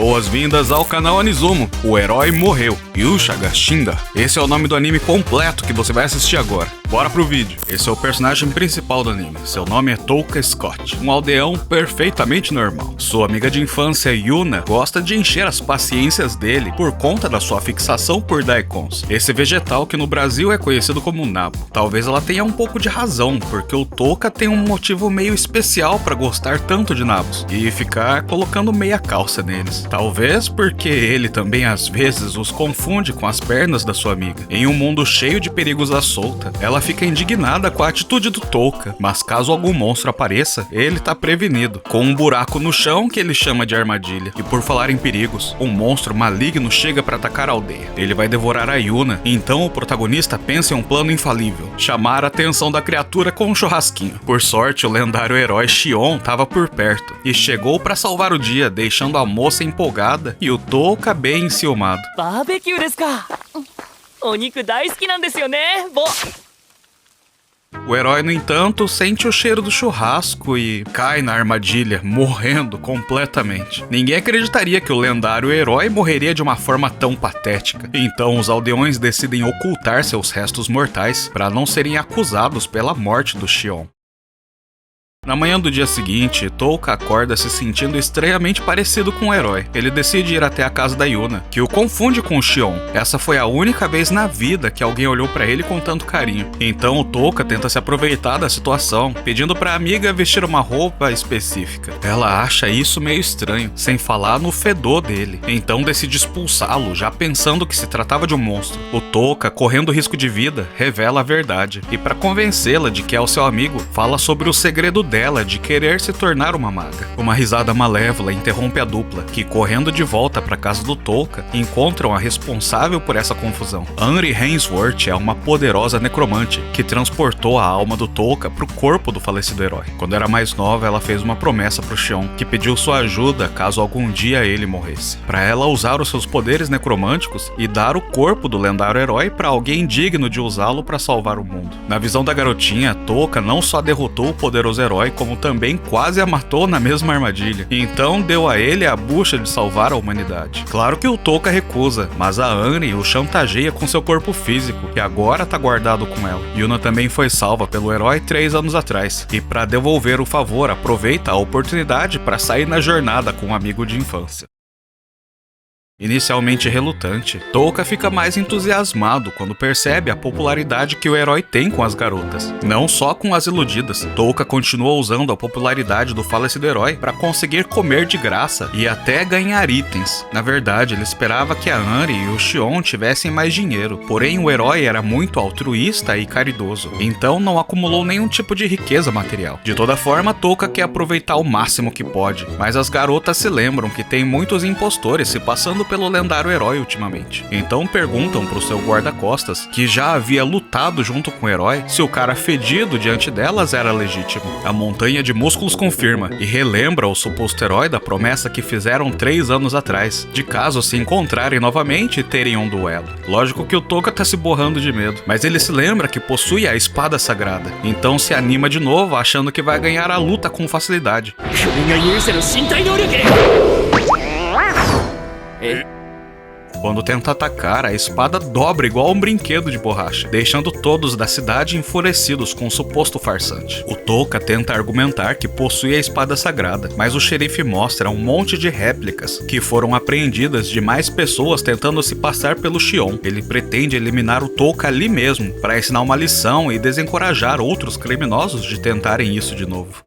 Boas-vindas ao canal Anizumo. O herói morreu. Yusha Gashinda. Esse é o nome do anime completo que você vai assistir agora. Bora pro vídeo. Esse é o personagem principal do anime. Seu nome é Touka Scott, um aldeão perfeitamente normal. Sua amiga de infância, Yuna, gosta de encher as paciências dele por conta da sua fixação por daikons, esse vegetal que no Brasil é conhecido como nabo. Talvez ela tenha um pouco de razão, porque o Touka tem um motivo meio especial para gostar tanto de nabos e ficar colocando meia calça neles. Talvez porque ele também às vezes os confunde com as pernas da sua amiga. Em um mundo cheio de perigos à solta, ela fica indignada com a atitude do Touka, mas caso algum monstro apareça, ele tá prevenido, com um buraco no chão que ele chama de armadilha. E por falar em perigos, um monstro maligno chega para atacar a aldeia. Ele vai devorar a Yuna, então o protagonista pensa em um plano infalível: chamar a atenção da criatura com um churrasquinho. Por sorte, o lendário herói Shion tava por perto e chegou para salvar o dia, deixando a moça empolgada e o Touka bem enciumado. Barbecue desu ka? Oniku daisuki nan desu yo ne? O herói, no entanto, sente o cheiro do churrasco e cai na armadilha, morrendo completamente. Ninguém acreditaria que o lendário herói morreria de uma forma tão patética. Então os aldeões decidem ocultar seus restos mortais para não serem acusados pela morte do Shion. Na manhã do dia seguinte, Touka acorda se sentindo estranhamente parecido com o herói. Ele decide ir até a casa da Yuna, que o confunde com o Shion. Essa foi a única vez na vida que alguém olhou pra ele com tanto carinho. Então o Touka tenta se aproveitar da situação, pedindo pra amiga vestir uma roupa específica. Ela acha isso meio estranho, sem falar no fedor dele. Então decide expulsá-lo, já pensando que se tratava de um monstro. O Touka, correndo risco de vida, revela a verdade. E pra convencê-la de que é o seu amigo, fala sobre o segredo dela de querer se tornar uma maga. Uma risada malévola interrompe a dupla, que correndo de volta para casa do Touka, encontram a responsável por essa confusão. Henry Hainsworth é uma poderosa necromante que transportou a alma do Touka pro corpo do falecido herói. Quando era mais nova, ela fez uma promessa pro Shion, que pediu sua ajuda caso algum dia ele morresse, para ela usar os seus poderes necromânticos e dar o corpo do lendário herói para alguém digno de usá-lo para salvar o mundo. Na visão da garotinha, Touka não só derrotou o poderoso herói, como também quase a matou na mesma armadilha. Então deu a ele a bucha de salvar a humanidade. Claro que o Touka recusa, mas a Anri o chantageia com seu corpo físico, que agora tá guardado com ela. Yuna também foi salva pelo herói 3 anos atrás, e para devolver o favor, aproveita a oportunidade para sair na jornada com um amigo de infância. Inicialmente relutante, Touka fica mais entusiasmado quando percebe a popularidade que o herói tem com as garotas. Não só com as iludidas, Touka continua usando a popularidade do falecido herói para conseguir comer de graça e até ganhar itens. Na verdade, ele esperava que a Anri e o Shion tivessem mais dinheiro, porém o herói era muito altruísta e caridoso, então não acumulou nenhum tipo de riqueza material. De toda forma, Touka quer aproveitar o máximo que pode, mas as garotas se lembram que tem muitos impostores se passando pelo lendário herói ultimamente. Então perguntam pro seu guarda-costas, que já havia lutado junto com o herói, se o cara fedido diante delas era legítimo. A montanha de músculos confirma e relembra o suposto herói da promessa que fizeram 3 anos atrás, de caso se encontrarem novamente e terem um duelo. Lógico que o Touka tá se borrando de medo, mas ele se lembra que possui a espada sagrada, então se anima de novo, achando que vai ganhar a luta com facilidade. Quando tenta atacar, a espada dobra igual um brinquedo de borracha, deixando todos da cidade enfurecidos com o suposto farsante. O Touka tenta argumentar que possui a espada sagrada, mas o xerife mostra um monte de réplicas que foram apreendidas de mais pessoas tentando se passar pelo Shion. Ele pretende eliminar o Touka ali mesmo, para ensinar uma lição e desencorajar outros criminosos de tentarem isso de novo.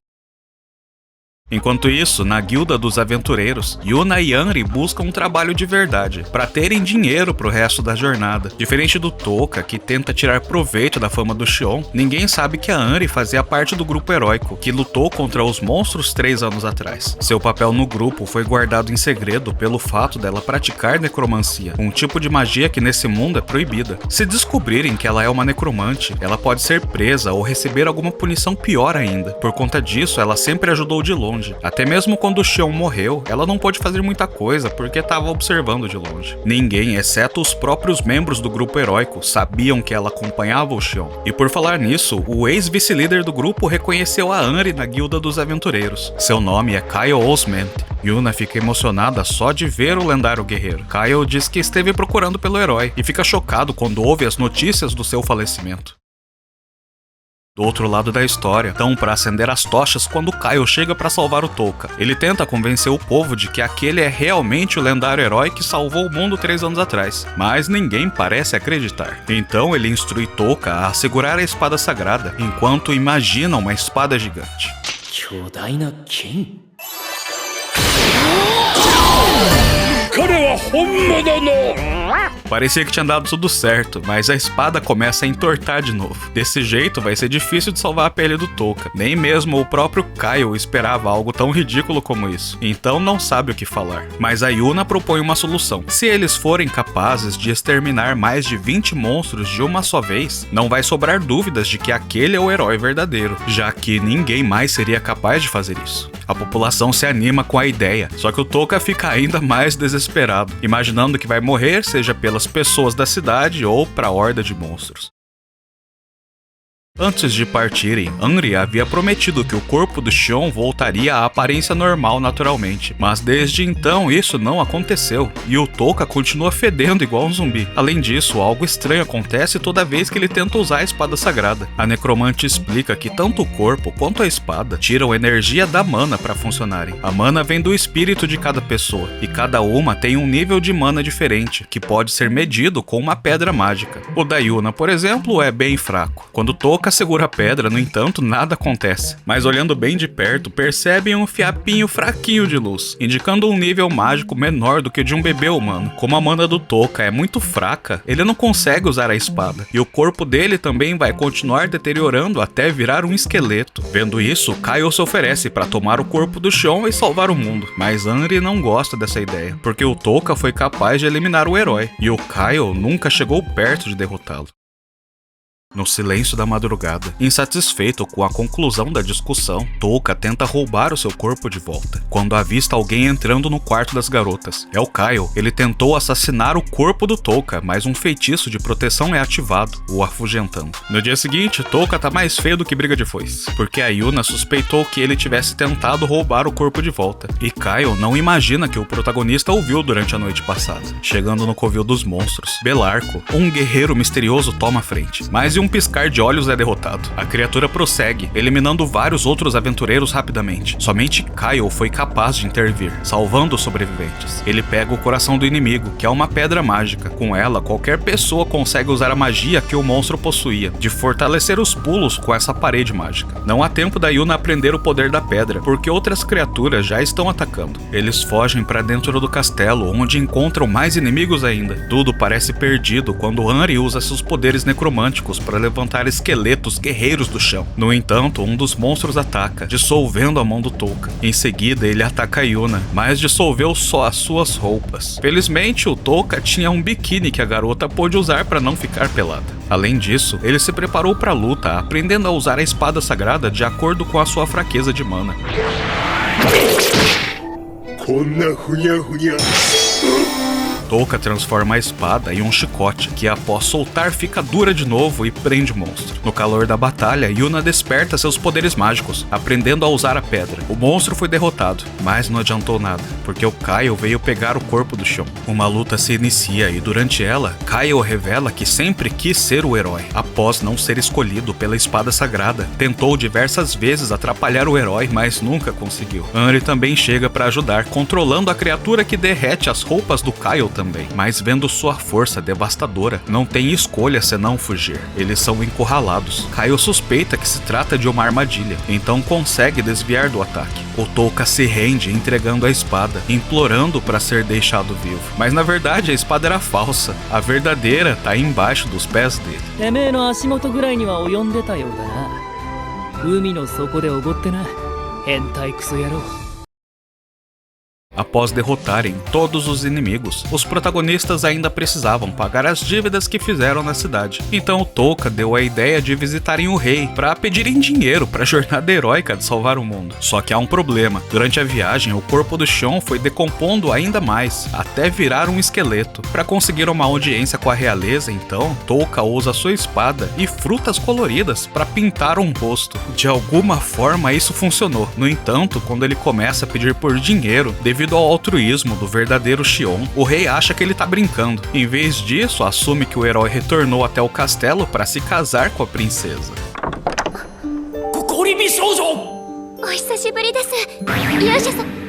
Enquanto isso, na guilda dos aventureiros, Yuna e Anri buscam um trabalho de verdade, para terem dinheiro pro resto da jornada. Diferente do Touka, que tenta tirar proveito da fama do Shion, ninguém sabe que a Anri fazia parte do grupo heróico, que lutou contra os monstros 3 anos atrás. Seu papel no grupo foi guardado em segredo pelo fato dela praticar necromancia, um tipo de magia que nesse mundo é proibida. Se descobrirem que ela é uma necromante, ela pode ser presa ou receber alguma punição pior ainda. Por conta disso, ela sempre ajudou de longe longe. Até mesmo quando o Xion morreu, ela não pôde fazer muita coisa porque estava observando de longe. Ninguém, exceto os próprios membros do grupo heróico, sabiam que ela acompanhava o Xion. E por falar nisso, o ex-vice-líder do grupo reconheceu a Anri na Guilda dos Aventureiros. Seu nome é Kyle Osment. Yuna fica emocionada só de ver o lendário guerreiro. Kyle diz que esteve procurando pelo herói e fica chocado quando ouve as notícias do seu falecimento. Do outro lado da história, estão para acender as tochas quando Kyle chega para salvar o Touka. Ele tenta convencer o povo de que aquele é realmente o lendário herói que salvou o mundo 3 anos atrás, mas ninguém parece acreditar. Então ele instrui Touka a segurar a espada sagrada, enquanto imagina uma espada gigante. Parecia que tinha dado tudo certo, mas a espada começa a entortar de novo. Desse jeito vai ser difícil de salvar a pele do Touka. Nem mesmo o próprio Kyle esperava algo tão ridículo como isso. Então não sabe o que falar. Mas a Yuna propõe uma solução. Se eles forem capazes de exterminar mais de 20 monstros de uma só vez, não vai sobrar dúvidas de que aquele é o herói verdadeiro, já que ninguém mais seria capaz de fazer isso. A população se anima com a ideia, só que o Touka fica ainda mais desesperado, imaginando que vai morrer, seja pelas pessoas da cidade ou para a horda de monstros. Antes de partirem, Anri havia prometido que o corpo do Xion voltaria à aparência normal naturalmente, mas desde então isso não aconteceu, e o Touka continua fedendo igual um zumbi. Além disso, algo estranho acontece toda vez que ele tenta usar a espada sagrada. A necromante explica que tanto o corpo quanto a espada tiram energia da mana para funcionarem. A mana vem do espírito de cada pessoa, e cada uma tem um nível de mana diferente, que pode ser medido com uma pedra mágica. O da Yuna, por exemplo, é bem fraco. Quando Touka segura a pedra, no entanto, nada acontece. Mas olhando bem de perto, percebem um fiapinho fraquinho de luz, indicando um nível mágico menor do que o de um bebê humano. Como a mana do Touka é muito fraca, ele não consegue usar a espada, e o corpo dele também vai continuar deteriorando até virar um esqueleto. Vendo isso, Kyle se oferece para tomar o corpo do Xion e salvar o mundo. Mas Anri não gosta dessa ideia, porque o Touka foi capaz de eliminar o herói, e o Kyle nunca chegou perto de derrotá-lo. No silêncio da madrugada, insatisfeito com a conclusão da discussão, Touka tenta roubar o seu corpo de volta, quando avista alguém entrando no quarto das garotas. É o Kyle. Ele tentou assassinar o corpo do Touka, mas um feitiço de proteção é ativado, o afugentando. No dia seguinte, Touka tá mais feio do que briga de foice, porque a Yuna suspeitou que ele tivesse tentado roubar o corpo de volta, e Kyle não imagina que o protagonista o viu durante a noite passada. Chegando no covil dos monstros, Belarco, um guerreiro misterioso, toma a frente, mas em um piscar de olhos é derrotado. A criatura prossegue, eliminando vários outros aventureiros rapidamente. Somente Kyle foi capaz de intervir, salvando os sobreviventes. Ele pega o coração do inimigo, que é uma pedra mágica. Com ela, qualquer pessoa consegue usar a magia que o monstro possuía, de fortalecer os pulos com essa parede mágica. Não há tempo da Yuna aprender o poder da pedra, porque outras criaturas já estão atacando. Eles fogem para dentro do castelo, onde encontram mais inimigos ainda. Tudo parece perdido quando Anri usa seus poderes necromânticos para levantar esqueletos guerreiros do chão. No entanto, um dos monstros ataca, dissolvendo a mão do Touka. Em seguida, ele ataca a Yuna, mas dissolveu só as suas roupas. Felizmente, o Touka tinha um biquíni que a garota pôde usar para não ficar pelada. Além disso, ele se preparou para a luta, aprendendo a usar a espada sagrada de acordo com a sua fraqueza de mana. Touka transforma a espada em um chicote, que após soltar fica dura de novo e prende o monstro. No calor da batalha, Yuna desperta seus poderes mágicos, aprendendo a usar a pedra. O monstro foi derrotado, mas não adiantou nada, porque o Kyle veio pegar o corpo do Xion. Uma luta se inicia e durante ela, Kyle revela que sempre quis ser o herói. Após não ser escolhido pela espada sagrada, tentou diversas vezes atrapalhar o herói, mas nunca conseguiu. Anri também chega para ajudar, controlando a criatura que derrete as roupas do Kyle também, mas vendo sua força devastadora, não tem escolha senão fugir. Eles são encurralados. Kyle suspeita que se trata de uma armadilha, então consegue desviar do ataque. O Touka se rende entregando a espada, implorando para ser deixado vivo. Mas na verdade a espada era falsa. A verdadeira tá embaixo dos pés dele. Após derrotarem todos os inimigos, os protagonistas ainda precisavam pagar as dívidas que fizeram na cidade. Então Touka deu a ideia de visitarem o rei para pedirem dinheiro para a jornada heróica de salvar o mundo. Só que há um problema. Durante a viagem, o corpo do Shion foi decompondo ainda mais, até virar um esqueleto. Para conseguir uma audiência com a realeza, então, Touka usa sua espada e frutas coloridas para pintar um rosto. De alguma forma isso funcionou. No entanto, quando ele começa a pedir por dinheiro, devido ao altruísmo do verdadeiro Shion, o rei acha que ele tá brincando. Em vez disso, assume que o herói retornou até o castelo para se casar com a princesa. お久しぶりです。勇者さん。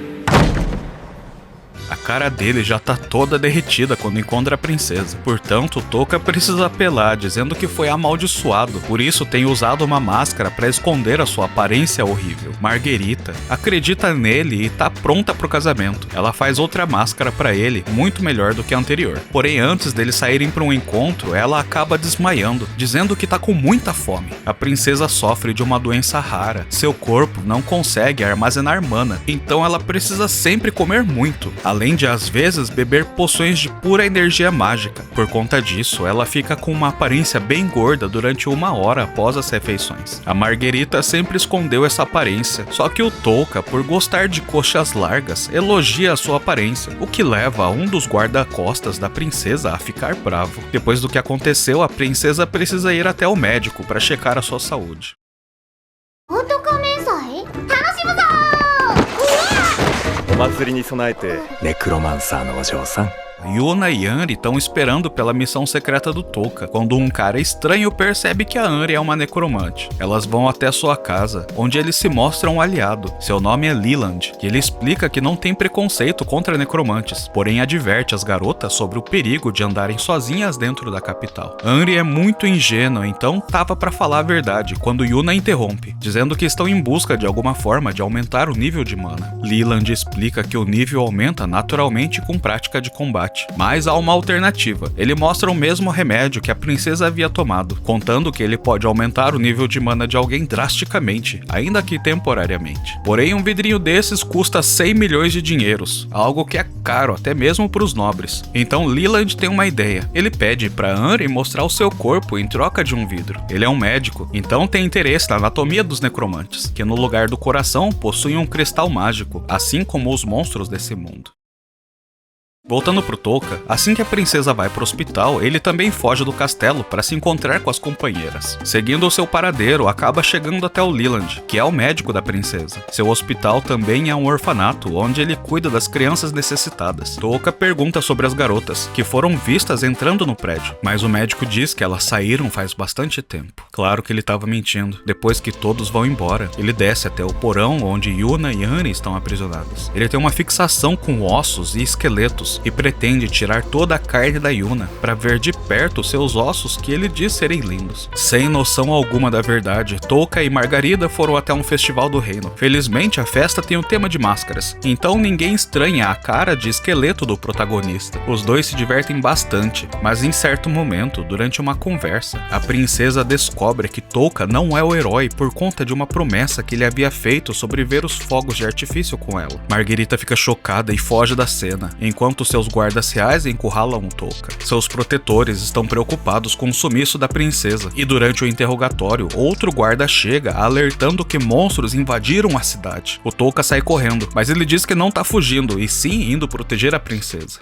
A cara dele já tá toda derretida quando encontra a princesa. Portanto, Touka precisa apelar, dizendo que foi amaldiçoado, por isso tem usado uma máscara para esconder a sua aparência horrível. Marguerita acredita nele e tá pronta pro casamento. Ela faz outra máscara para ele, muito melhor do que a anterior. Porém, antes deles saírem para um encontro, ela acaba desmaiando, dizendo que tá com muita fome. A princesa sofre de uma doença rara. Seu corpo não consegue armazenar mana, então ela precisa sempre comer muito. Além de, às vezes, beber poções de pura energia mágica. Por conta disso, ela fica com uma aparência bem gorda durante 1 hora após as refeições. A Marguerita sempre escondeu essa aparência, só que o Touka, por gostar de coxas largas, elogia a sua aparência, o que leva um dos guarda-costas da princesa a ficar bravo. Depois do que aconteceu, a princesa precisa ir até o médico para checar a sua saúde. お祭りに備えてネクロマンサーのお嬢さん Yuna e Anri estão esperando pela missão secreta do Touka, quando um cara estranho percebe que a Anri é uma necromante. Elas vão até sua casa, onde ele se mostra um aliado. Seu nome é Leland, e ele explica que não tem preconceito contra necromantes, porém adverte as garotas sobre o perigo de andarem sozinhas dentro da capital. Anri é muito ingênua, então tava pra falar a verdade, quando Yuna interrompe, dizendo que estão em busca de alguma forma de aumentar o nível de mana. Leland explica que o nível aumenta naturalmente com prática de combate. Mas há uma alternativa. Ele mostra o mesmo remédio que a princesa havia tomado, contando que ele pode aumentar o nível de mana de alguém drasticamente, ainda que temporariamente. Porém, um vidrinho desses custa 100 milhões de dinheiros, algo que é caro até mesmo para os nobres. Então Leland tem uma ideia. Ele pede para Anri mostrar o seu corpo em troca de um vidro. Ele é um médico, então tem interesse na anatomia dos necromantes, que no lugar do coração possuem um cristal mágico, assim como os monstros desse mundo. Voltando pro Touka, assim que a princesa vai pro hospital, ele também foge do castelo para se encontrar com as companheiras. Seguindo o seu paradeiro, acaba chegando até o Leland, que é o médico da princesa. Seu hospital também é um orfanato, onde ele cuida das crianças necessitadas. Touka pergunta sobre as garotas, que foram vistas entrando no prédio, mas o médico diz que elas saíram faz bastante tempo. Claro que ele estava mentindo. Depois que todos vão embora, ele desce até o porão onde Yuna e Anri estão aprisionadas. Ele tem uma fixação com ossos e esqueletos, e pretende tirar toda a carne da Yuna para ver de perto seus ossos que ele diz serem lindos. Sem noção alguma da verdade, Touka e Margarida foram até um festival do reino. Felizmente a festa tem o tema de máscaras, então ninguém estranha a cara de esqueleto do protagonista. Os dois se divertem bastante, mas em certo momento, durante uma conversa, a princesa descobre que Touka não é o herói por conta de uma promessa que ele havia feito sobre ver os fogos de artifício com ela. Margarita fica chocada e foge da cena, enquanto seus guardas reais encurralam o Touka. Seus protetores estão preocupados com o sumiço da princesa, e durante o interrogatório, outro guarda chega alertando que monstros invadiram a cidade. O Touka sai correndo, mas ele diz que não tá fugindo, e sim indo proteger a princesa.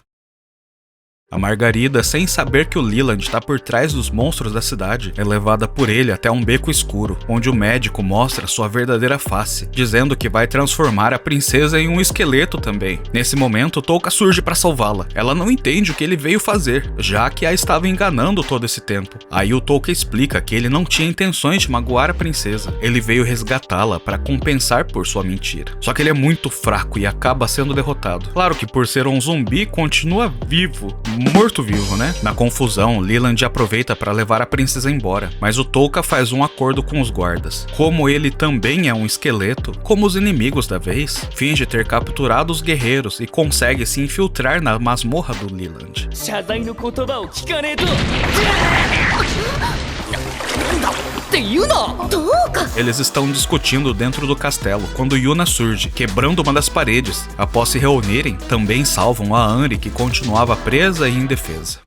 A Margarida, sem saber que o Leland está por trás dos monstros da cidade, é levada por ele até um beco escuro, onde o médico mostra sua verdadeira face, dizendo que vai transformar a princesa em um esqueleto também. Nesse momento, Touka surge para salvá-la. Ela não entende o que ele veio fazer, já que a estava enganando todo esse tempo. Aí o Touka explica que ele não tinha intenções de magoar a princesa. Ele veio resgatá-la para compensar por sua mentira. Só que ele é muito fraco e acaba sendo derrotado. Claro que por ser um zumbi, continua vivo. Morto-vivo, né? Na confusão, Leland aproveita para levar a princesa embora, mas o Touka faz um acordo com os guardas. Como ele também é um esqueleto, como os inimigos da vez, finge ter capturado os guerreiros e consegue se infiltrar na masmorra do Leland. 謝罪の言葉を聞かねえと。ってユナ。どうか Eles estão discutindo dentro do castelo quando Yuna surge, quebrando uma das paredes. Após se reunirem, também salvam a Anri, que continuava presa e indefesa.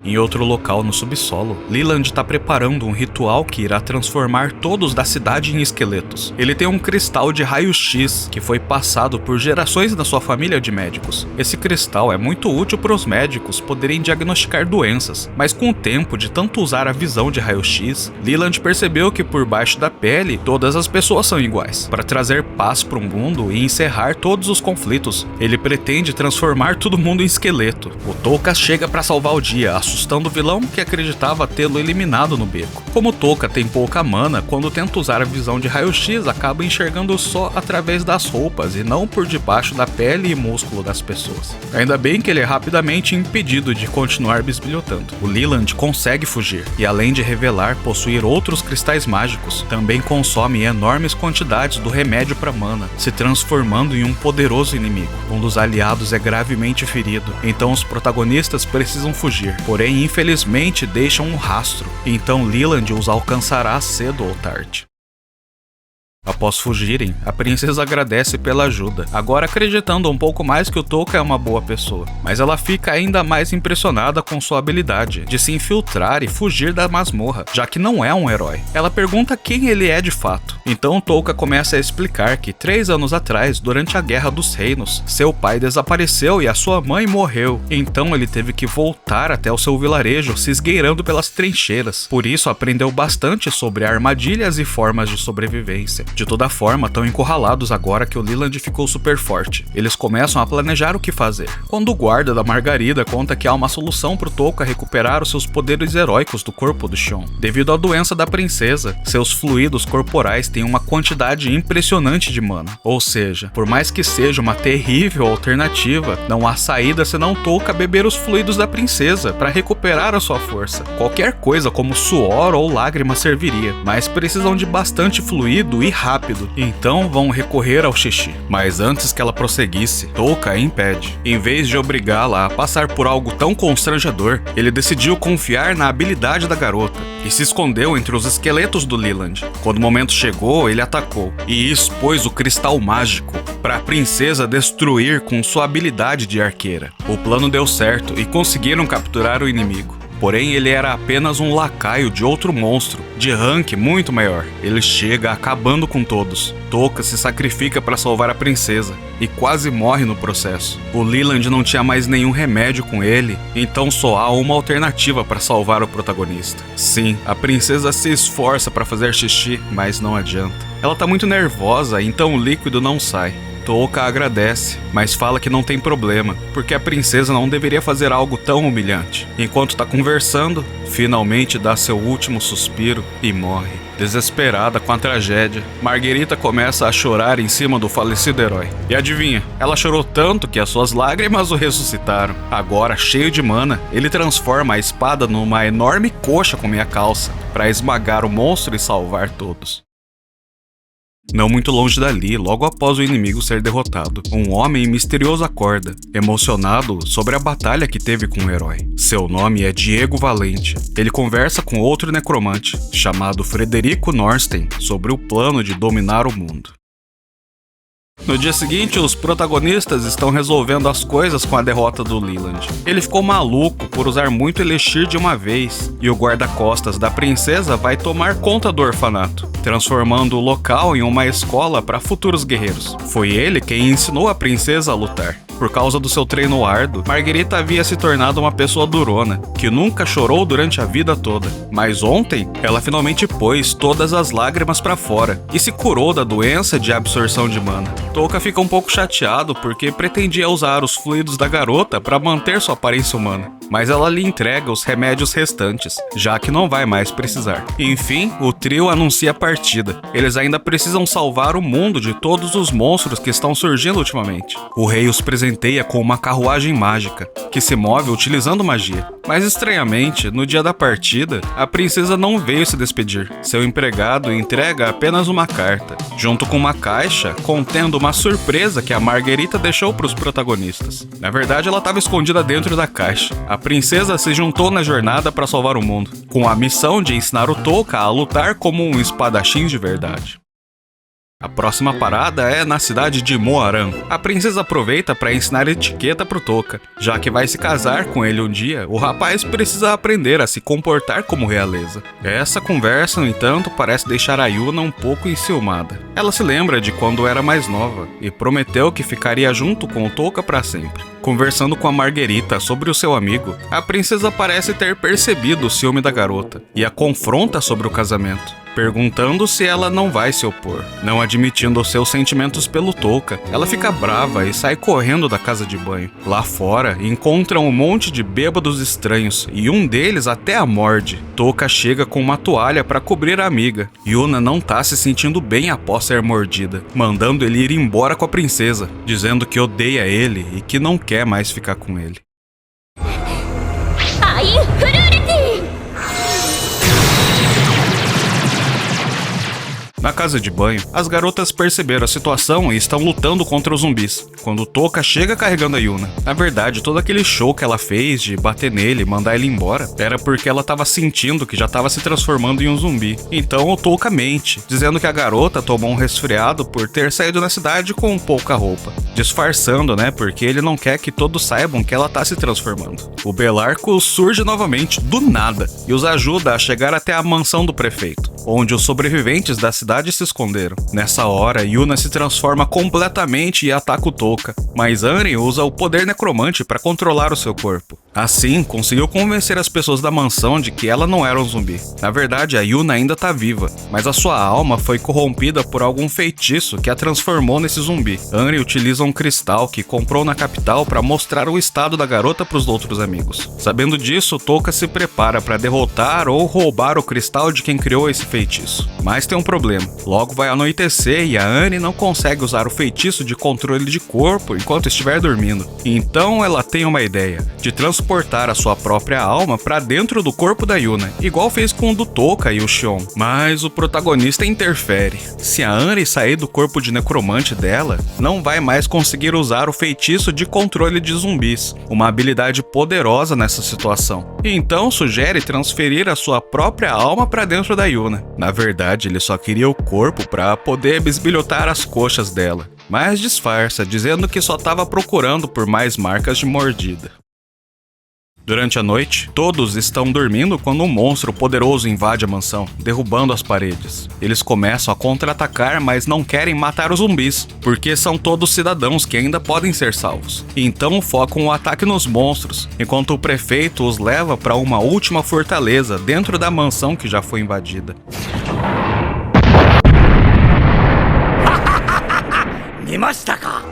Em outro local no subsolo, Leland está preparando um ritual que irá transformar todos da cidade em esqueletos. Ele tem um cristal de raio-x que foi passado por gerações da sua família de médicos. Esse cristal é muito útil para os médicos poderem diagnosticar doenças, mas com o tempo de tanto usar a visão de raio-x, Leland percebeu que por baixo da pele todas as pessoas são iguais. Para trazer paz para o mundo e encerrar todos os conflitos, ele pretende transformar todo mundo em esqueleto. O Touka chega para salvar o dia, assustando o vilão que acreditava tê-lo eliminado no beco. Como Touka tem pouca mana, quando tenta usar a visão de raio-x, acaba enxergando só através das roupas e não por debaixo da pele e músculo das pessoas. Ainda bem que ele é rapidamente impedido de continuar bisbilhotando. O Leland consegue fugir e, além de revelar possuir outros cristais mágicos, também consome enormes quantidades do remédio para mana, se transformando em um poderoso inimigo. Um dos aliados é gravemente ferido, então os protagonistas precisam fugir. Porém, infelizmente, deixam um rastro, então Leland os alcançará cedo ou tarde. Após fugirem, a princesa agradece pela ajuda, agora acreditando um pouco mais que o Touka é uma boa pessoa. Mas ela fica ainda mais impressionada com sua habilidade de se infiltrar e fugir da masmorra, já que não é um herói. Ela pergunta quem ele é de fato. Então o Touka começa a explicar que 3 anos atrás, durante a Guerra dos Reinos, seu pai desapareceu e a sua mãe morreu. Então ele teve que voltar até o seu vilarejo, se esgueirando pelas trincheiras. Por isso aprendeu bastante sobre armadilhas e formas de sobrevivência. De toda forma, estão encurralados agora que o Leland ficou super forte. Eles começam a planejar o que fazer. Quando o guarda da Margarida conta que há uma solução para o Touka recuperar os seus poderes heróicos do corpo do Xion. Devido à doença da princesa, seus fluidos corporais têm uma quantidade impressionante de mana. Ou seja, por mais que seja uma terrível alternativa, não há saída senão Touka beber os fluidos da princesa para recuperar a sua força. Qualquer coisa como suor ou lágrima serviria, mas precisam de bastante fluido e rápido, então vão recorrer ao xixi. Mas antes que ela prosseguisse, Touka a impede. Em vez de obrigá-la a passar por algo tão constrangedor, ele decidiu confiar na habilidade da garota e se escondeu entre os esqueletos do Leland. Quando o momento chegou, ele atacou e expôs o cristal mágico para a princesa destruir com sua habilidade de arqueira. O plano deu certo e conseguiram capturar o inimigo. Porém, ele era apenas um lacaio de outro monstro, de rank muito maior. Ele chega acabando com todos. Touka se sacrifica para salvar a princesa e quase morre no processo. O Leland não tinha mais nenhum remédio com ele, então só há uma alternativa para salvar o protagonista. Sim, a princesa se esforça para fazer xixi, mas não adianta. Ela tá muito nervosa, então o líquido não sai. Touka agradece, mas fala que não tem problema, porque a princesa não deveria fazer algo tão humilhante. Enquanto tá conversando, finalmente dá seu último suspiro e morre. Desesperada com a tragédia, Marguerita começa a chorar em cima do falecido herói. E adivinha, ela chorou tanto que as suas lágrimas o ressuscitaram. Agora, cheio de mana, ele transforma a espada numa enorme coxa com meia calça, para esmagar o monstro e salvar todos. Não muito longe dali, logo após o inimigo ser derrotado, um homem misterioso acorda, emocionado sobre a batalha que teve com o herói. Seu nome é Diego Valente. Ele conversa com outro necromante, chamado Frederico Norstein, sobre o plano de dominar o mundo. No dia seguinte, os protagonistas estão resolvendo as coisas com a derrota do Leland. Ele ficou maluco por usar muito elixir de uma vez, e o guarda-costas da princesa vai tomar conta do orfanato, transformando o local em uma escola para futuros guerreiros. Foi ele quem ensinou a princesa a lutar. Por causa do seu treino árduo, Marguerita havia se tornado uma pessoa durona, que nunca chorou durante a vida toda. Mas ontem, ela finalmente pôs todas as lágrimas pra fora e se curou da doença de absorção de mana. Touka fica um pouco chateado porque pretendia usar os fluidos da garota para manter sua aparência humana, mas ela lhe entrega os remédios restantes, já que não vai mais precisar. Enfim, o trio anuncia a partida. Eles ainda precisam salvar o mundo de todos os monstros que estão surgindo ultimamente. O rei os presenteia presenteia com uma carruagem mágica, que se move utilizando magia. Mas estranhamente, no dia da partida, a princesa não veio se despedir. Seu empregado entrega apenas uma carta, junto com uma caixa contendo uma surpresa que a Marguerita deixou para os protagonistas. Na verdade, ela estava escondida dentro da caixa. A princesa se juntou na jornada para salvar o mundo, com a missão de ensinar o Touka a lutar como um espadachim de verdade. A próxima parada é na cidade de Moaran. A princesa aproveita para ensinar etiqueta pro Touka. Já que vai se casar com ele um dia, o rapaz precisa aprender a se comportar como realeza. Essa conversa, no entanto, parece deixar a Yuna um pouco enciumada. Ela se lembra de quando era mais nova e prometeu que ficaria junto com o Touka para sempre. Conversando com a Marguerita sobre o seu amigo, a princesa parece ter percebido o ciúme da garota e a confronta sobre o casamento, perguntando se ela não vai se opor. Não admitindo os seus sentimentos pelo Touka, ela fica brava e sai correndo da casa de banho. Lá fora, encontram um monte de bêbados estranhos e um deles até a morde. Touka chega com uma toalha para cobrir a amiga. Yuna não tá se sentindo bem após ser mordida, mandando ele ir embora com a princesa, dizendo que odeia ele e que não quer mais ficar com ele. Na casa de banho, as garotas perceberam a situação e estão lutando contra os zumbis, quando o Touka chega carregando a Yuna. Na verdade, todo aquele show que ela fez de bater nele e mandar ele embora era porque ela estava sentindo que já estava se transformando em um zumbi. Então o Touka mente, dizendo que a garota tomou um resfriado por ter saído na cidade com pouca roupa, disfarçando, porque ele não quer que todos saibam que ela está se transformando. O Belarco surge novamente, do nada, e os ajuda a chegar até a mansão do prefeito, onde os sobreviventes da cidade se esconderam. Nessa hora, Yuna se transforma completamente e ataca o Touka, mas Anri usa o poder necromante para controlar o seu corpo. Assim, conseguiu convencer as pessoas da mansão de que ela não era um zumbi. Na verdade, a Yuna ainda tá viva, mas a sua alma foi corrompida por algum feitiço que a transformou nesse zumbi. Anri utiliza um cristal que comprou na capital para mostrar o estado da garota para os outros amigos. Sabendo disso, Touka se prepara para derrotar ou roubar o cristal de quem criou esse feitiço. Mas tem um problema. Logo vai anoitecer e a Anri não consegue usar o feitiço de controle de corpo enquanto estiver dormindo. Então ela tem uma ideia, de transportar a sua própria alma para dentro do corpo da Yuna, igual fez com o do Touka e o Shion. Mas o protagonista interfere. Se a Anri sair do corpo de necromante dela, não vai mais conseguir usar o feitiço de controle de zumbis, uma habilidade poderosa nessa situação. Então sugere transferir a sua própria alma para dentro da Yuna. Na verdade, ele só queria o corpo para poder bisbilhotar as coxas dela, mas disfarça, dizendo que só estava procurando por mais marcas de mordida. Durante a noite, todos estão dormindo quando um monstro poderoso invade a mansão, derrubando as paredes. Eles começam a contra-atacar, mas não querem matar os zumbis, porque são todos cidadãos que ainda podem ser salvos. Então focam o ataque nos monstros, enquanto o prefeito os leva para uma última fortaleza dentro da mansão que já foi invadida.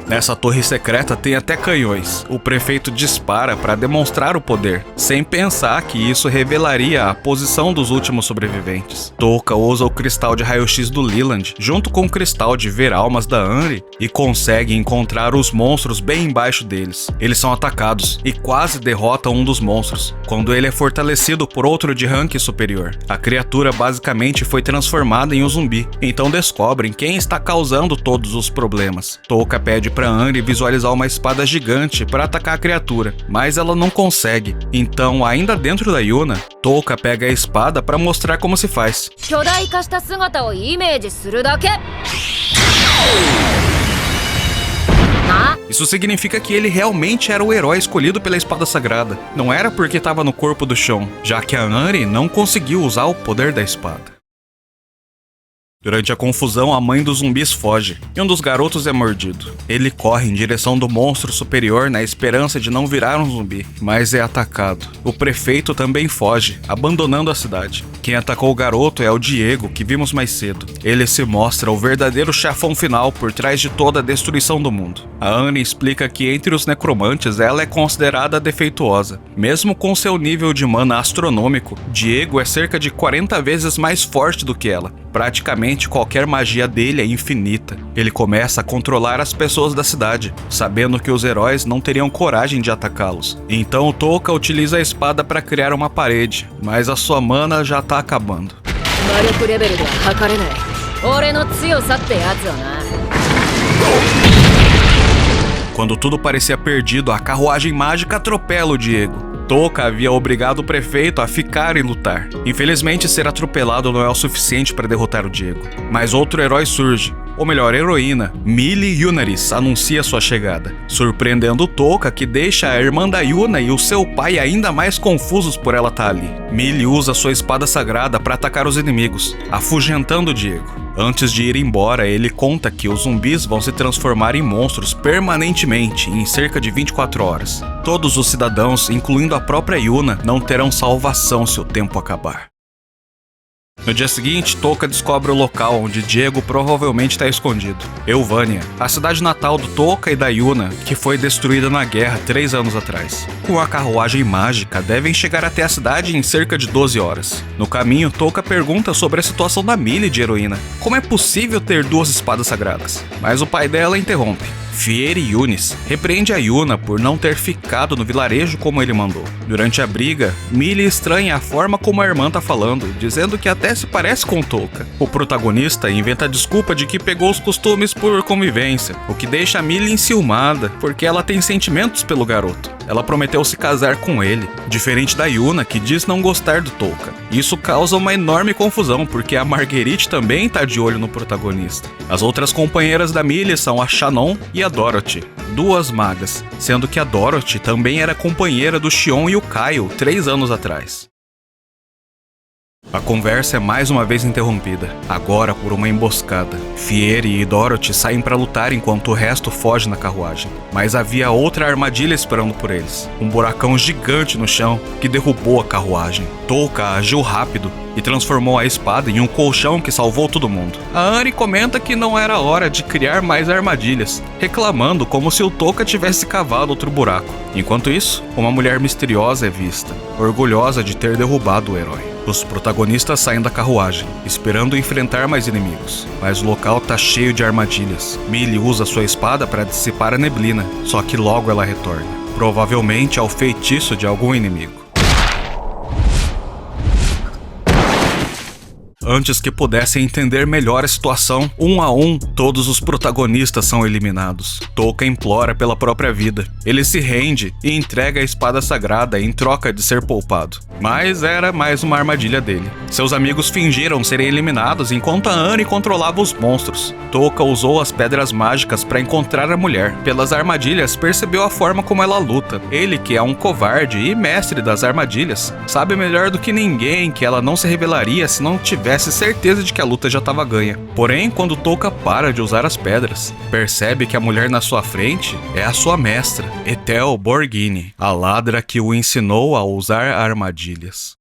Nessa torre secreta tem até canhões. O prefeito dispara para demonstrar o poder, sem pensar que isso revelaria a posição dos últimos sobreviventes. Touka usa o cristal de raio-x do Leland, junto com o cristal de ver almas da Anri, e consegue encontrar os monstros bem embaixo deles. Eles são atacados e quase derrotam um dos monstros, quando ele é fortalecido por outro de rank superior. A criatura basicamente foi transformada em um zumbi, então descobrem quem está causando todos os problemas. Touka pede para Anri visualizar uma espada gigante para atacar a criatura, mas ela não consegue. Então, ainda dentro da Yuna, Touka pega a espada para mostrar como se faz. Isso significa que ele realmente era o herói escolhido pela espada sagrada. Não era porque estava no corpo do Shion, já que a Anri não conseguiu usar o poder da espada. Durante a confusão, a mãe dos zumbis foge, e um dos garotos é mordido. Ele corre em direção do monstro superior na esperança de não virar um zumbi, mas é atacado. O prefeito também foge, abandonando a cidade. Quem atacou o garoto é o Diego, que vimos mais cedo. Ele se mostra o verdadeiro chefão final por trás de toda a destruição do mundo. A Anri explica que entre os necromantes ela é considerada defeituosa. Mesmo com seu nível de mana astronômico, Diego é cerca de 40 vezes mais forte do que ela, praticamente praticamente qualquer magia dele é infinita. Ele começa a controlar as pessoas da cidade, sabendo que os heróis não teriam coragem de atacá-los. Então Touka utiliza a espada para criar uma parede, mas a sua mana já tá acabando. Quando tudo parecia perdido, a carruagem mágica atropela o Diego. Touka havia obrigado o prefeito a ficar e lutar. Infelizmente, ser atropelado não é o suficiente para derrotar o Diego. Mas outro herói surge. Ou melhor, heroína, Mili Yunaris, anuncia sua chegada, surpreendendo Touka, que deixa a irmã da Yuna e o seu pai ainda mais confusos por ela estar ali. Mili usa sua espada sagrada para atacar os inimigos, afugentando Diego. Antes de ir embora, ele conta que os zumbis vão se transformar em monstros permanentemente em cerca de 24 horas. Todos os cidadãos, incluindo a própria Yuna, não terão salvação se o tempo acabar. No dia seguinte, Touka descobre o local onde Diego provavelmente está escondido. Eulvânia, a cidade natal do Touka e da Yuna, que foi destruída na guerra 3 anos atrás. Com a carruagem mágica, devem chegar até a cidade em cerca de 12 horas. No caminho, Touka pergunta sobre a situação da Mili de heroína. Como é possível ter 2 espadas sagradas? Mas o pai dela interrompe. Fieri Yunis repreende a Yuna por não ter ficado no vilarejo como ele mandou. Durante a briga, Mili estranha a forma como a irmã tá falando, dizendo que até se parece com Touka. O protagonista inventa a desculpa de que pegou os costumes por convivência, o que deixa a Mili enciumada, porque ela tem sentimentos pelo garoto. Ela prometeu se casar com ele, diferente da Yuna, que diz não gostar do Touka. Isso causa uma enorme confusão, porque a Marguerite também tá de olho no protagonista. As outras companheiras da Mili são a Shannon e a Dorothy, 2 magas, sendo que a Dorothy também era companheira do Xion e o Kyle 3 anos atrás. A conversa é mais uma vez interrompida, agora por uma emboscada. Fieri e Dorothy saem para lutar enquanto o resto foge na carruagem. Mas havia outra armadilha esperando por eles. Um buracão gigante no chão que derrubou a carruagem. Touka agiu rápido e transformou a espada em um colchão que salvou todo mundo. A Anne comenta que não era hora de criar mais armadilhas, reclamando como se o Touka tivesse cavado outro buraco. Enquanto isso, uma mulher misteriosa é vista, orgulhosa de ter derrubado o herói. Os protagonistas saem da carruagem, esperando enfrentar mais inimigos, mas o local tá cheio de armadilhas. Mili usa sua espada para dissipar a neblina, só que logo ela retorna, provavelmente ao feitiço de algum inimigo. Antes que pudessem entender melhor a situação, um a um, todos os protagonistas são eliminados. Touka implora pela própria vida. Ele se rende e entrega a espada sagrada em troca de ser poupado. Mas era mais uma armadilha dele. Seus amigos fingiram serem eliminados enquanto a Anne controlava os monstros. Touka usou as pedras mágicas para encontrar a mulher. Pelas armadilhas, percebeu a forma como ela luta. Ele, que é um covarde e mestre das armadilhas, sabe melhor do que ninguém que ela não se revelaria se não tivesse certeza de que a luta já estava ganha. Porém, quando Touka para de usar as pedras, percebe que a mulher na sua frente é a sua mestra, Ethel Borghini, a ladra que o ensinou a usar armadilhas.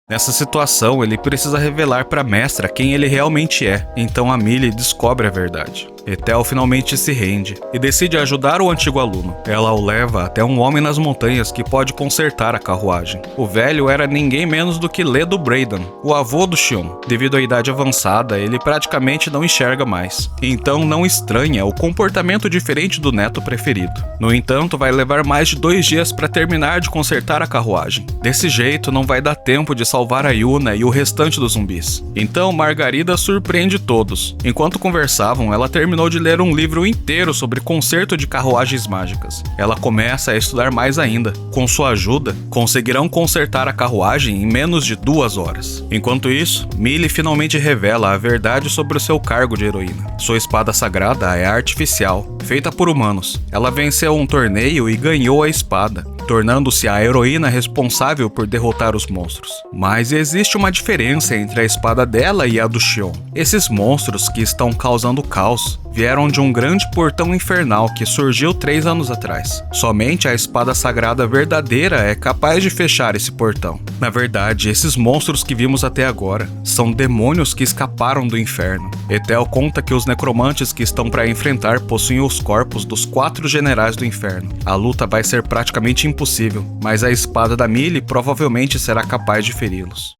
Nessa situação, ele precisa revelar para a mestra quem ele realmente é, então a Mili descobre a verdade. Ethel finalmente se rende e decide ajudar o antigo aluno. Ela o leva até um homem nas montanhas que pode consertar a carruagem. O velho era ninguém menos do que Ledo Braden, o avô do Xion. Devido à idade avançada, ele praticamente não enxerga mais. Então não estranha o comportamento diferente do neto preferido. No entanto, vai levar mais de 2 dias para terminar de consertar a carruagem. Desse jeito, não vai dar tempo de salvar a Yuna e o restante dos zumbis. Então Margarida surpreende todos. Enquanto conversavam, ela terminou de ler um livro inteiro sobre conserto de carruagens mágicas. Ela começa a estudar mais ainda. Com sua ajuda, conseguirão consertar a carruagem em menos de 2 horas. Enquanto isso, Mili finalmente revela a verdade sobre o seu cargo de heroína. Sua espada sagrada é artificial, feita por humanos. Ela venceu um torneio e ganhou a espada, tornando-se a heroína responsável por derrotar os monstros. Mas existe uma diferença entre a espada dela e a do Xion. Esses monstros que estão causando caos vieram de um grande portão infernal que surgiu 3 anos atrás. Somente a espada sagrada verdadeira é capaz de fechar esse portão. Na verdade, esses monstros que vimos até agora são demônios que escaparam do inferno. Ethel conta que os necromantes que estão para enfrentar possuem os corpos dos 4 generais do inferno. A luta vai ser praticamente impossível, mas a espada da Mili provavelmente será capaz de feri-los.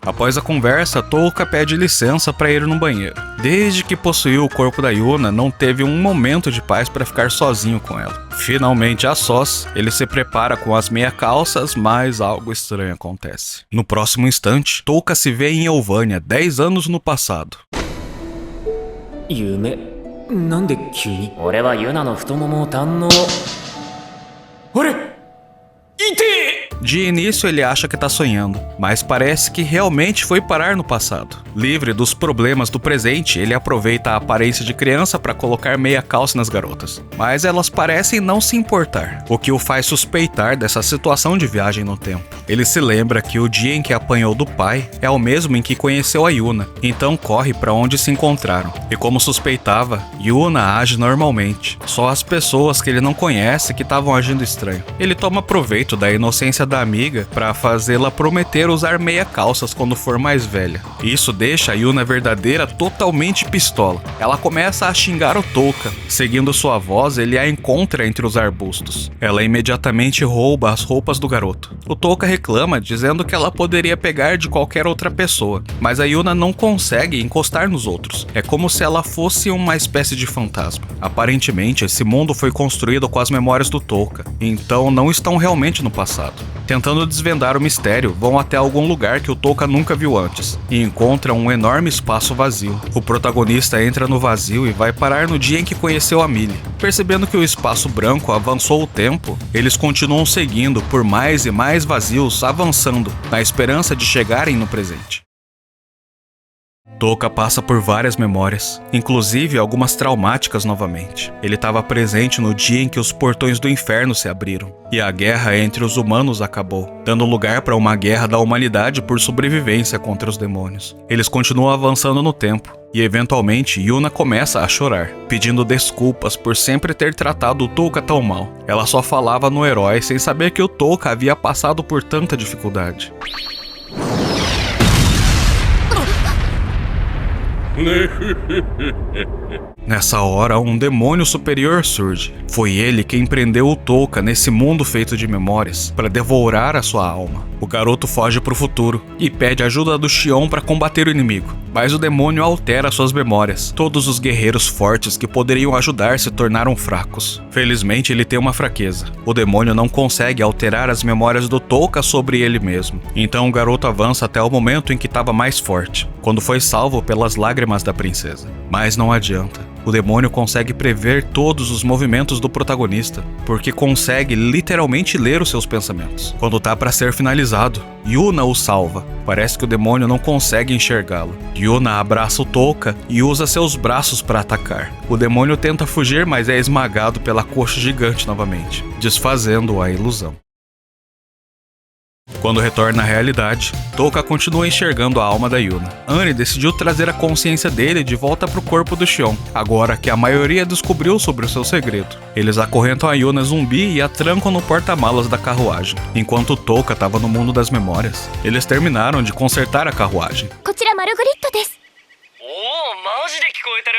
Após a conversa, Touka pede licença para ir no banheiro. Desde que possuiu o corpo da Yuna, não teve um momento de paz para ficar sozinho com ela. Finalmente, a sós, ele se prepara com as meia calças, mas algo estranho acontece. No próximo instante, Touka se vê em Elvânia, 10 anos no passado. 夢なんで急に俺はユナの太ももを堪能あれ痛え De início ele acha que tá sonhando, mas parece que realmente foi parar no passado. Livre dos problemas do presente, ele aproveita a aparência de criança para colocar meia calça nas garotas, mas elas parecem não se importar, o que o faz suspeitar dessa situação de viagem no tempo. Ele se lembra que o dia em que apanhou do pai é o mesmo em que conheceu a Yuna, então corre para onde se encontraram. E como suspeitava, Yuna age normalmente, só as pessoas que ele não conhece que estavam agindo estranho. Ele toma proveito da inocência da amiga para fazê-la prometer usar meia calças quando for mais velha. Isso deixa a Yuna verdadeira totalmente pistola. Ela começa a xingar o Touka. Seguindo sua voz, ele a encontra entre os arbustos. Ela imediatamente rouba as roupas do garoto. O Touka reclama, dizendo que ela poderia pegar de qualquer outra pessoa, mas a Yuna não consegue encostar nos outros. É como se ela fosse uma espécie de fantasma. Aparentemente, esse mundo foi construído com as memórias do Touka, então não estão realmente no passado. Tentando desvendar o mistério, vão até algum lugar que o Touka nunca viu antes, e encontram um enorme espaço vazio. O protagonista entra no vazio e vai parar no dia em que conheceu a Millie. Percebendo que o espaço branco avançou o tempo, eles continuam seguindo por mais e mais vazios, avançando, na esperança de chegarem no presente. Touka passa por várias memórias, inclusive algumas traumáticas novamente. Ele estava presente no dia em que os portões do inferno se abriram, e a guerra entre os humanos acabou, dando lugar para uma guerra da humanidade por sobrevivência contra os demônios. Eles continuam avançando no tempo, e eventualmente Yuna começa a chorar, pedindo desculpas por sempre ter tratado o Touka tão mal. Ela só falava no herói sem saber que o Touka havia passado por tanta dificuldade. Nessa hora, um demônio superior surge. Foi ele quem prendeu o Touka nesse mundo feito de memórias para devorar a sua alma. O garoto foge para o futuro e pede ajuda do Xion para combater o inimigo, mas o demônio altera suas memórias. Todos os guerreiros fortes que poderiam ajudar se tornaram fracos. Felizmente, ele tem uma fraqueza. O demônio não consegue alterar as memórias do Touka sobre ele mesmo. Então o garoto avança até o momento em que estava mais forte, quando foi salvo pelas lágrimas da princesa. Mas não adianta. O demônio consegue prever todos os movimentos do protagonista, porque consegue literalmente ler os seus pensamentos. Quando tá para ser finalizado, Yuna o salva. Parece que o demônio não consegue enxergá-lo. Yuna abraça o Touka e usa seus braços para atacar. O demônio tenta fugir, mas é esmagado pela coxa gigante novamente, desfazendo a ilusão. Quando retorna à realidade, Touka continua enxergando a alma da Yuna. Anne decidiu trazer a consciência dele de volta para o corpo do Xion, agora que a maioria descobriu sobre o seu segredo. Eles acorrentam a Yuna zumbi e a trancam no porta-malas da carruagem. Enquanto Touka estava no mundo das memórias, eles terminaram de consertar a carruagem. こちらマルグリットです。 マジで聞こえてる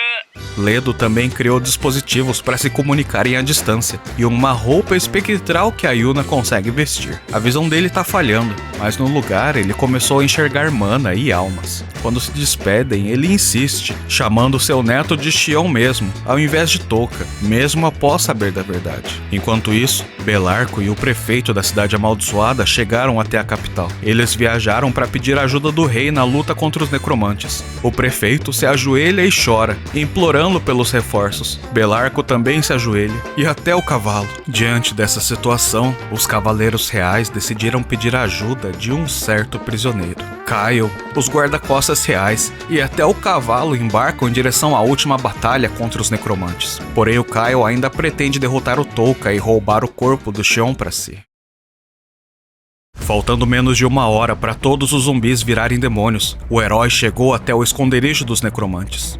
Ledo também criou dispositivos para se comunicarem à distância e uma roupa espectral que a Yuna consegue vestir. A visão dele está falhando, mas no lugar ele começou a enxergar mana e almas. Quando se despedem, ele insiste, chamando seu neto de Xion mesmo, ao invés de Touka, mesmo após saber da verdade. Enquanto isso, Belarco e o prefeito da cidade amaldiçoada chegaram até a capital. Eles viajaram para pedir ajuda do rei na luta contra os necromantes. O prefeito se ajoelha e chora, implorando pelos reforços. Belarco também se ajoelha, e até o cavalo. Diante dessa situação, os cavaleiros reais decidiram pedir ajuda de um certo prisioneiro. Kyle, os guarda-costas reais e até o cavalo embarcam em direção à última batalha contra os necromantes. Porém, o Kyle ainda pretende derrotar o Touka e roubar o corpo do Xion para si. Faltando menos de uma hora para todos os zumbis virarem demônios, o herói chegou até o esconderijo dos necromantes.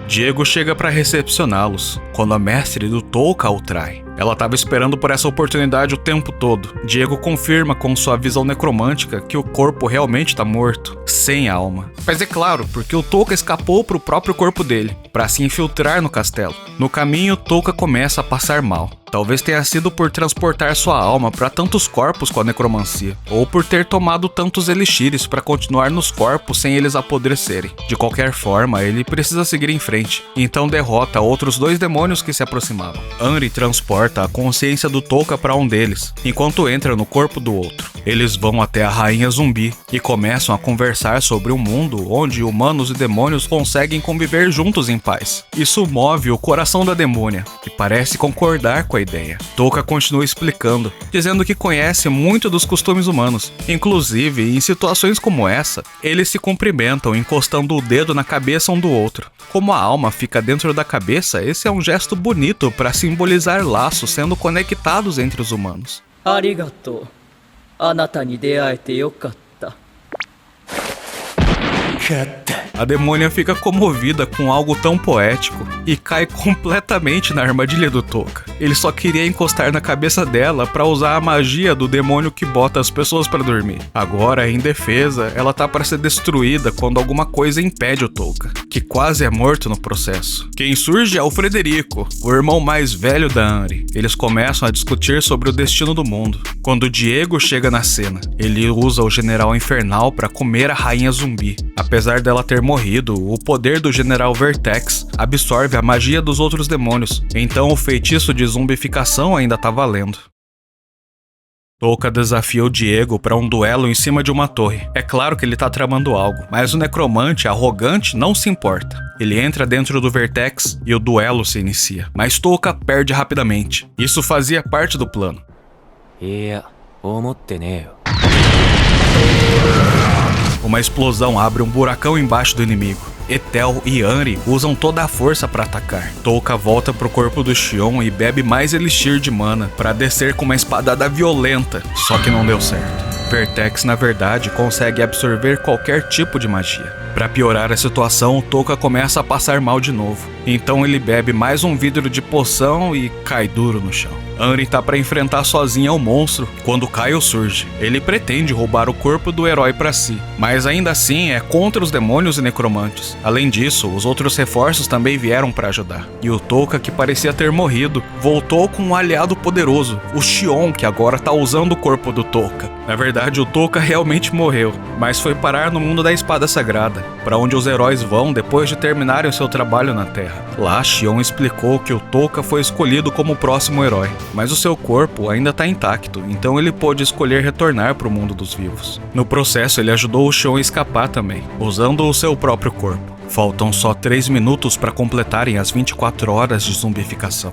Diego chega para recepcioná-los, quando a mestre do Touka o trai. Ela estava esperando por essa oportunidade o tempo todo. Diego confirma com sua visão necromântica que o corpo realmente está morto, sem alma. Mas é claro, porque o Touka escapou para o próprio corpo dele, para se infiltrar no castelo. No caminho, Touka começa a passar mal. Talvez tenha sido por transportar sua alma para tantos corpos com a necromancia, ou por ter tomado tantos elixires para continuar nos corpos sem eles apodrecerem. De qualquer forma, ele precisa seguir em frente, então derrota outros 2 demônios que se aproximavam. Anri transporta a consciência do Touka para um deles, enquanto entra no corpo do outro. Eles vão até a rainha zumbi e começam a conversar sobre um mundo onde humanos e demônios conseguem conviver juntos em paz. Isso move o coração da demônia, que parece concordar com a ideia. Touka continua explicando, dizendo que conhece muito dos costumes humanos. Inclusive, em situações como essa, eles se cumprimentam encostando o dedo na cabeça um do outro. Como a alma fica dentro da cabeça, esse é um gesto bonito para simbolizar laços sendo conectados entre os humanos. Arigatou. Anata ni deaete yokatta. A demônia fica comovida com algo tão poético e cai completamente na armadilha do Touka. Ele só queria encostar na cabeça dela para usar a magia do demônio que bota as pessoas para dormir. Agora, em defesa, ela tá para ser destruída quando alguma coisa impede o Touka, que quase é morto no processo. Quem surge é o Frederico, o irmão mais velho da Anri. Eles começam a discutir sobre o destino do mundo. Quando Diego chega na cena, ele usa o General Infernal para comer a rainha zumbi. Apesar dela ter morrido, o poder do General Vertex absorve a magia dos outros demônios, então o feitiço de zumbificação ainda tá valendo. Touka desafia o Diego para um duelo em cima de uma torre. É claro que ele tá tramando algo, mas o necromante arrogante não se importa. Ele entra dentro do Vertex e o duelo se inicia, mas Touka perde rapidamente. Isso fazia parte do plano. Uma explosão abre um buracão embaixo do inimigo. Etel e Anri usam toda a força para atacar. Touka volta pro corpo do Xion e bebe mais elixir de mana para descer com uma espadada violenta, só que não deu certo. Vertex, na verdade, consegue absorver qualquer tipo de magia. Para piorar a situação, Touka começa a passar mal de novo. Então ele bebe mais um vidro de poção e cai duro no chão. Anri tá para enfrentar sozinha o monstro quando Kaio surge. Ele pretende roubar o corpo do herói para si, mas ainda assim é contra os demônios e necromantes. Além disso, os outros reforços também vieram para ajudar. E o Touka, que parecia ter morrido, voltou com um aliado poderoso, o Xion, que agora tá usando o corpo do Touka. Na verdade, o Touka realmente morreu, mas foi parar no mundo da espada sagrada, para onde os heróis vão depois de terminarem o seu trabalho na Terra. Lá, Xion explicou que o Touka foi escolhido como o próximo herói, mas o seu corpo ainda está intacto, então ele pôde escolher retornar para o mundo dos vivos. No processo, ele ajudou o Xion a escapar também, usando o seu próprio corpo. Faltam só 3 minutos para completarem as 24 horas de zumbificação.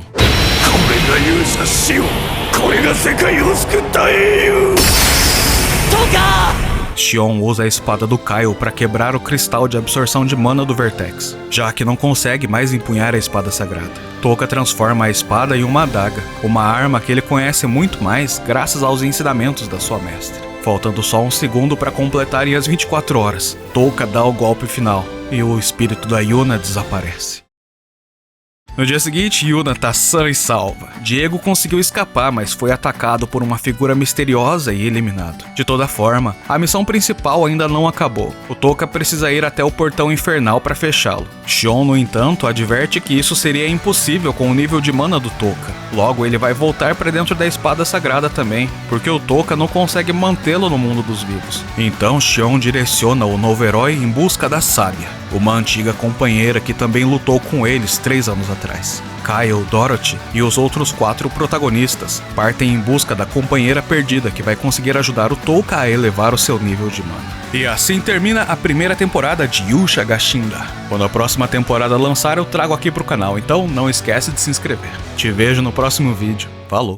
Xion usa a espada do Kaio para quebrar o cristal de absorção de mana do Vertex, já que não consegue mais empunhar a espada sagrada. Touka transforma a espada em uma adaga, uma arma que ele conhece muito mais graças aos ensinamentos da sua mestra. Faltando só um segundo para completarem as 24 horas, Touka dá o golpe final e o espírito da Yuna desaparece. No dia seguinte, Yuna tá sã e salva. Diego conseguiu escapar, mas foi atacado por uma figura misteriosa e eliminado. De toda forma, a missão principal ainda não acabou. O Touka precisa ir até o portão infernal para fechá-lo. Xion, no entanto, adverte que isso seria impossível com o nível de mana do Touka. Logo, ele vai voltar para dentro da espada sagrada também, porque o Touka não consegue mantê-lo no mundo dos vivos. Então, Xion direciona o novo herói em busca da Sábia, uma antiga companheira que também lutou com eles 3 anos atrás. Kyle, Dorothy e os outros 4 protagonistas partem em busca da companheira perdida que vai conseguir ajudar o Touka a elevar o seu nível de mana. E assim termina a primeira temporada de Yusha Gashinda. Quando a próxima temporada lançar, eu trago aqui pro canal, então não esquece de se inscrever. Te vejo no próximo vídeo. Falou!